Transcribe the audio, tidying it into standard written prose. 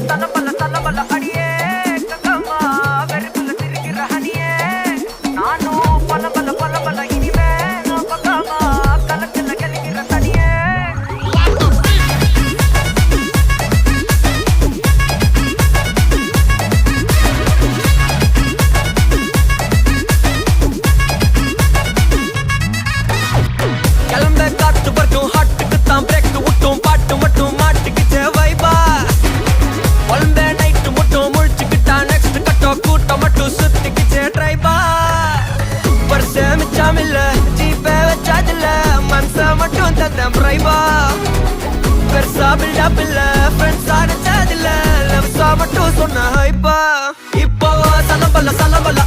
தலபல தலபல அடியே கங்கம்மா வெறுப்புல திரிகிற ஹனியே நானும் பலபல பலபல இனிமே நான் பக்காமா கலத்துல கலிக்கிற தனியே கிளம்ப காத்து வரைக்கும் ஹாட்டுக்கு தான் பிரேக் விட்டும் பாட்டு மட்டும் மாட்டுக்குச்சே வைபா ஒன்பே நைட்டு மட்டும் முழிச்சுக்கிட்டா நெக்ஸ்ட் கட்டோ கூட்டம் மட்டும் சுத்திக்கிச்சே ட்ரைபா வருஷ மிச்சம் இல்ல ஜீப்பே வச்சாதில்ல மனச மட்டும் தந்தேன் பிரைபா பெருசா பில்டப் இல்ல ஃப்ரெண்ட்ஸ் அடிச்சதில்ல லவ்ஸா மட்டும் சொன்ன ஹைப்பா இப்போ சலபல சலபல